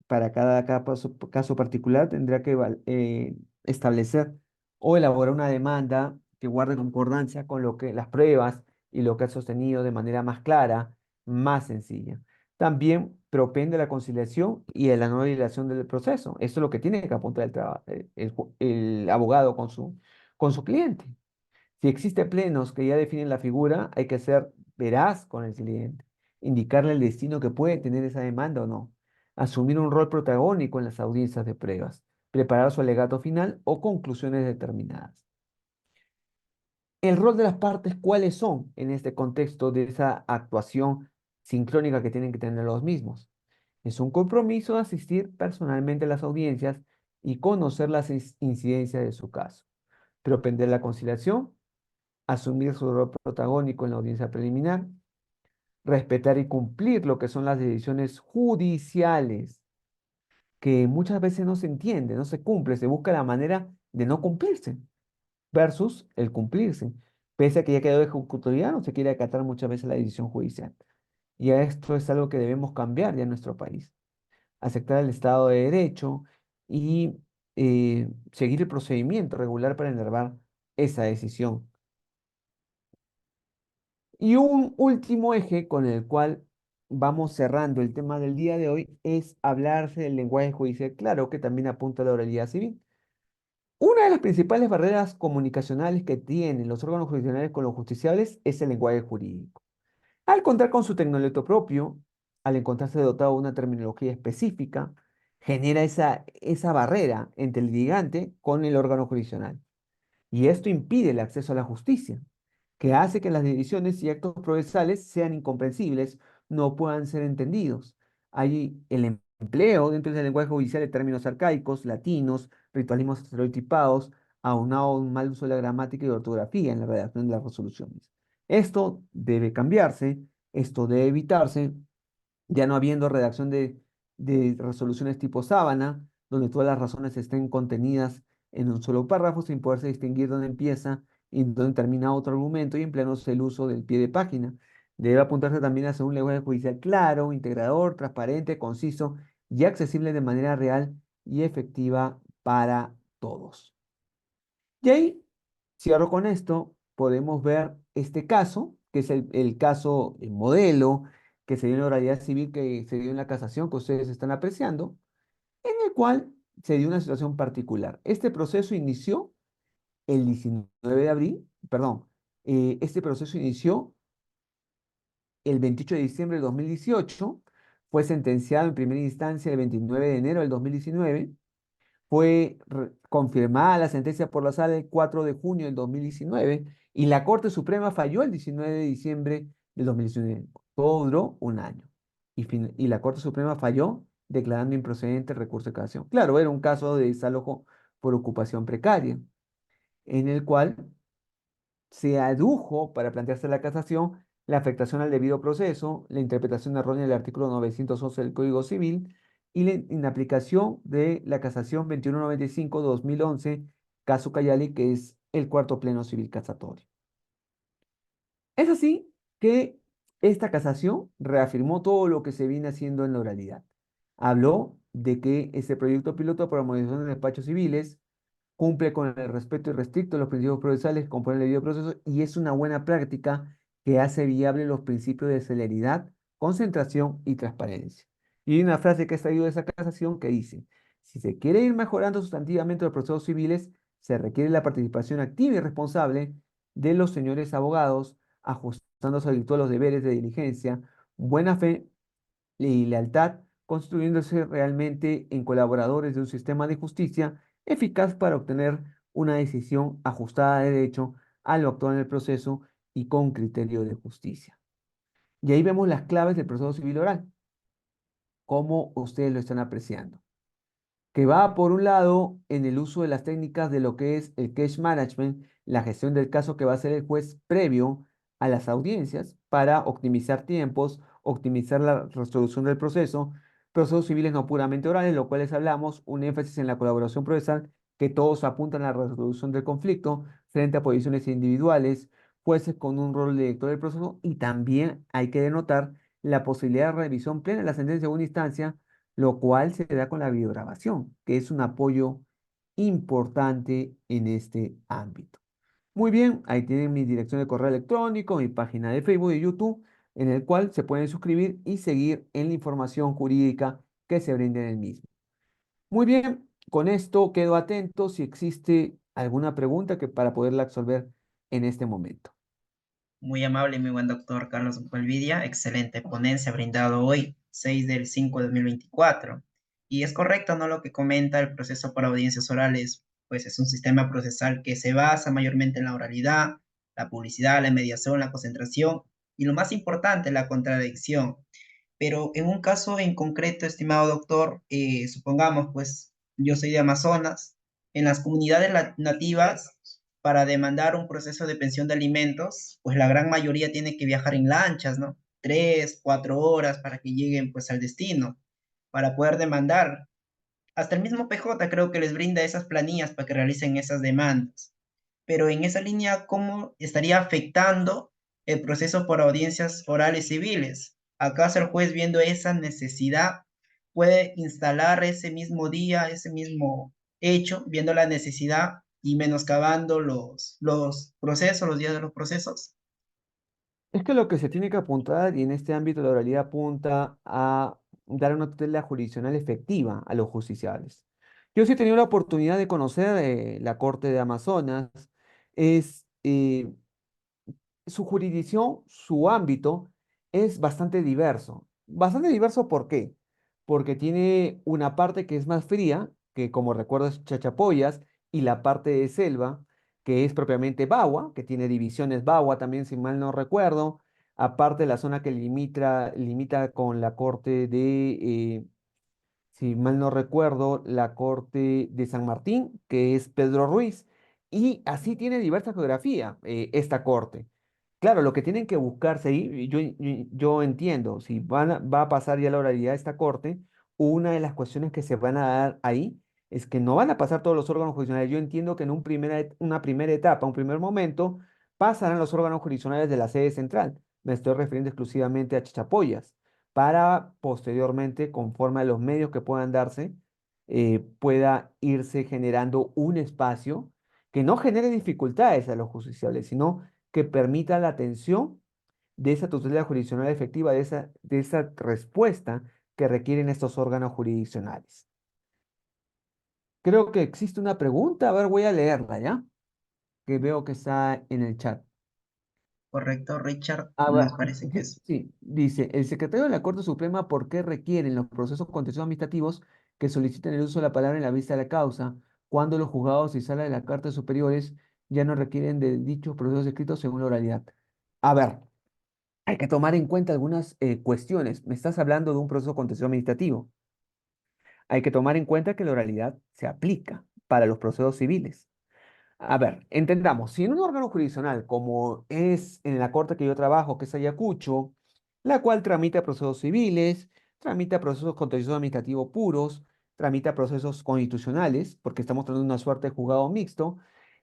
para cada caso particular tendrá que establecer o elaborar una demanda que guarde concordancia con lo que las pruebas y lo que ha sostenido de manera más clara, más sencilla. También propende la conciliación y de la no dilación del proceso. Eso es lo que tiene que apuntar el abogado con su cliente. Si existe plenos que ya definen la figura, hay que ser veraz con el cliente, indicarle el destino que puede tener esa demanda o no, asumir un rol protagónico en las audiencias de pruebas, preparar su alegato final o conclusiones determinadas. El rol de las partes, ¿cuáles son en este contexto de esa actuación sincrónica que tienen que tener los mismos? Es un compromiso de asistir personalmente a las audiencias y conocer las incidencias de su caso, propender la conciliación, asumir su rol protagónico en la audiencia preliminar, respetar y cumplir lo que son las decisiones judiciales, que muchas veces no se entiende, no se cumple, se busca la manera de no cumplirse, versus el cumplirse. Pese a que ya quedó ejecutorial, no se quiere acatar muchas veces la decisión judicial. Y a esto es algo que debemos cambiar ya en nuestro país. Aceptar el Estado de Derecho y seguir el procedimiento regular para enervar esa decisión. Y un último eje con el cual vamos cerrando el tema del día de hoy es hablarse del lenguaje judicial claro, que también apunta a la oralidad civil. Una de las principales barreras comunicacionales que tienen los órganos jurisdiccionales con los justiciables es el lenguaje jurídico. Al contar con su tecnolecto propio, al encontrarse dotado de una terminología específica, genera esa barrera entre el litigante con el órgano jurisdiccional. Y esto impide el acceso a la justicia, que hace que las decisiones y actos procesales sean incomprensibles, no puedan ser entendidos. Hay el empleo dentro del lenguaje judicial de términos arcaicos, latinos, ritualismos estereotipados, aunado a un mal uso de la gramática y ortografía en la redacción de las resoluciones. Esto debe cambiarse, esto debe evitarse, ya no habiendo redacción de resoluciones tipo sábana, donde todas las razones estén contenidas en un solo párrafo sin poderse distinguir dónde empieza y dónde termina otro argumento y empleándose el uso del pie de página. Debe apuntarse también hacia un lenguaje judicial claro, integrador, transparente, conciso y accesible de manera real y efectiva para todos. Y ahí, cierro con esto, podemos ver este caso, que es el caso el modelo que se dio en la oralidad civil, que se dio en la casación que ustedes están apreciando, en el cual se dio una situación particular. Este proceso inició el 19 de abril, perdón, este proceso inició el 28 de diciembre de 2018, fue sentenciado en primera instancia el 29 de enero del 2019. Fue confirmada la sentencia por la sala el 4 de junio del 2019 y la Corte Suprema falló el 19 de diciembre del 2019. Todo duró un año. Y la Corte Suprema falló declarando improcedente el recurso de casación. Claro, era un caso de desalojo por ocupación precaria, en el cual se adujo para plantearse la casación la afectación al debido proceso, la interpretación errónea del artículo 911 del Código Civil y la inaplicación de la casación 2195-2011, caso Cayali, que es el cuarto pleno civil casatorio. Es así que esta casación reafirmó todo lo que se viene haciendo en la oralidad. Habló de que este proyecto piloto para modificación de despachos civiles cumple con el respeto irrestricto de los principios procesales que componen el debido proceso y es una buena práctica que hace viable los principios de celeridad, concentración y transparencia. Y hay una frase que ha salido de esa casación que dice, si se quiere ir mejorando sustantivamente los procesos civiles, se requiere la participación activa y responsable de los señores abogados, ajustándose a los deberes de diligencia, buena fe y lealtad, construyéndose realmente en colaboradores de un sistema de justicia eficaz para obtener una decisión ajustada de derecho a lo actual en el proceso y con criterio de justicia. Y ahí vemos las claves del proceso civil oral, cómo ustedes lo están apreciando, que va por un lado en el uso de las técnicas de lo que es el case management, la gestión del caso que va a hacer el juez previo a las audiencias para optimizar tiempos, optimizar la resolución del proceso, procesos civiles no puramente orales, lo cual les hablamos, un énfasis en la colaboración procesal, que todos apuntan a la resolución del conflicto frente a posiciones individuales, jueces con un rol de director del proceso y también hay que denotar la posibilidad de revisión plena de la sentencia de una instancia lo cual se da con la videograbación, que es un apoyo importante en este ámbito. Muy bien, ahí tienen mi dirección de correo electrónico, mi página de Facebook y YouTube, en el cual se pueden suscribir y seguir en la información jurídica que se brinda en el mismo. Muy bien, con esto quedo atento si existe alguna pregunta que para poderla absolver en este momento. Muy amable, mi buen doctor Carlos Upalvidia. Excelente ponencia brindado hoy, 6 del 5 de 2024. Y es correcto, ¿no? Lo que comenta el proceso para audiencias orales, pues es un sistema procesal que se basa mayormente en la oralidad, la publicidad, la mediación, la concentración y lo más importante, la contradicción. Pero en un caso en concreto, estimado doctor, supongamos, pues yo soy de Amazonas, en las comunidades nativas, para demandar un proceso de pensión de alimentos, pues la gran mayoría tiene que viajar en lanchas, ¿no? 3, 4 horas para que lleguen pues al destino, para poder demandar. Hasta el mismo PJ creo que les brinda esas planillas para que realicen esas demandas. Pero en esa línea, ¿cómo estaría afectando el proceso por audiencias orales civiles? ¿Acaso el juez viendo esa necesidad puede instalar ese mismo día, ese mismo hecho, viendo la necesidad y menoscabando los procesos, los días de los procesos? Es que lo que se tiene que apuntar, y en este ámbito la oralidad apunta a dar una tutela jurisdiccional efectiva a los justiciables. Yo sí he tenido la oportunidad de conocer la Corte de Amazonas. Es, su jurisdicción, su ámbito es bastante diverso. Bastante diverso, ¿por qué? Porque tiene una parte que es más fría, que como recuerdo es Chachapoyas, y la parte de selva, que es propiamente Bagua, que tiene divisiones Bagua también, si mal no recuerdo. Aparte la zona que limita con la corte de, si mal no recuerdo, la corte de San Martín, que es Pedro Ruiz. Y así tiene diversa geografía esta corte. Claro, lo que tienen que buscarse ahí, yo entiendo, si va a pasar ya la oralidad de esta corte, una de las cuestiones que se van a dar ahí es que no van a pasar todos los órganos jurisdiccionales. Yo entiendo que en una primera etapa, un primer momento, pasarán los órganos jurisdiccionales de la sede central. Me estoy refiriendo exclusivamente a Chichapoyas, para posteriormente, conforme a los medios que puedan darse, pueda irse generando un espacio que no genere dificultades a los justiciables, sino que permita la atención de esa tutela jurisdiccional efectiva, de esa respuesta que requieren estos órganos jurisdiccionales. Creo que existe una pregunta, a ver, voy a leerla, ¿ya? Que veo que está en el chat. ¿Correcto, Richard? A Me ver, parece que sí, es sí, dice, el secretario de la Corte Suprema, ¿por qué requieren los procesos contenciosos administrativos que soliciten el uso de la palabra en la vista de la causa, cuando los juzgados y salas de las Cortes superiores ya no requieren de dichos procesos escritos según la oralidad? A ver, hay que tomar en cuenta algunas cuestiones. Me estás hablando de un proceso contencioso administrativo. Hay que tomar en cuenta que la oralidad se aplica para los procesos civiles. A ver, entendamos, si en un órgano jurisdiccional, como es en la corte que yo trabajo, que es Ayacucho, la cual tramita procesos civiles, tramita procesos contenciosos administrativos puros, tramita procesos constitucionales, porque estamos teniendo una suerte de juzgado mixto,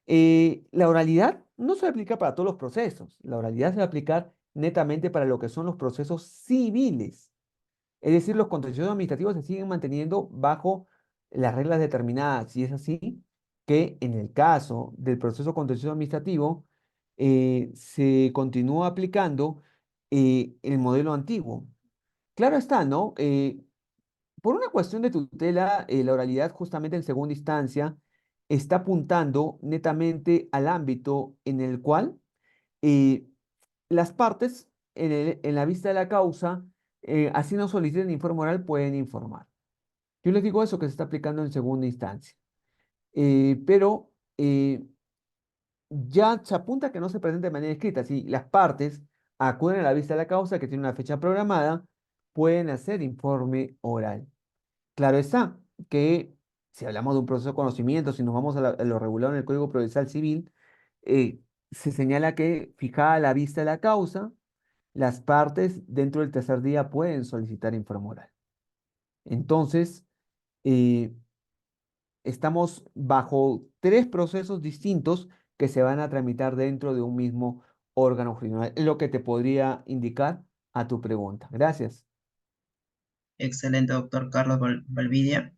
la oralidad no se aplica para todos los procesos. La oralidad se va a aplicar netamente para lo que son los procesos civiles. Es decir, los contenciosos administrativos se siguen manteniendo bajo las reglas determinadas. Y es así que en el caso del proceso contencioso administrativo se continúa aplicando el modelo antiguo. Claro está, ¿no? Por una cuestión de tutela, la oralidad justamente en segunda instancia está apuntando netamente al ámbito en el cual eh, las partes en la vista de la causa, así no soliciten informe oral, pueden informar. Yo les digo eso que se está aplicando en segunda instancia. Pero ya se apunta que no se presente de manera escrita. Si las partes acuden a la vista de la causa, que tiene una fecha programada, pueden hacer informe oral. Claro está que si hablamos de un proceso de conocimiento, si nos vamos a lo regulado en el Código Procesal Civil, se señala que fijada la vista de la causa, las partes dentro del tercer día pueden solicitar informe oral. Entonces, eh, estamos bajo tres procesos distintos que se van a tramitar dentro de un mismo órgano jurisdiccional. Es lo que te podría indicar a tu pregunta. Gracias. Excelente, doctor Carlos Valvidia.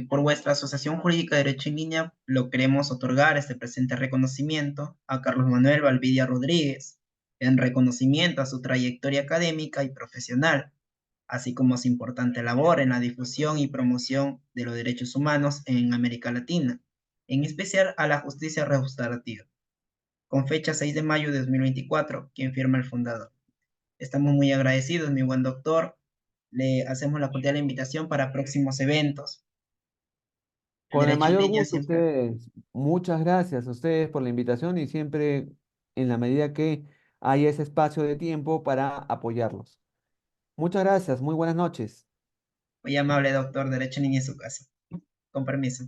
Por vuestra Asociación Jurídica de Derecho en Línea, lo queremos otorgar este presente reconocimiento a Carlos Manuel Valvidia Rodríguez, en reconocimiento a su trayectoria académica y profesional, así como su importante labor en la difusión y promoción de los derechos humanos en América Latina, en especial a la justicia restaurativa, con fecha 6 de mayo de 2024, quien firma el fundador. Estamos muy agradecidos, mi buen doctor. Le hacemos la cordial invitación para próximos eventos. El Con el derecho en mayor línea gusto, siempre. ustedes. Muchas gracias a ustedes por la invitación y siempre en la medida que haya ese espacio de tiempo para apoyarlos. Muchas gracias, muy buenas noches. Muy amable, doctor. Derecho en línea en su casa. Con permiso.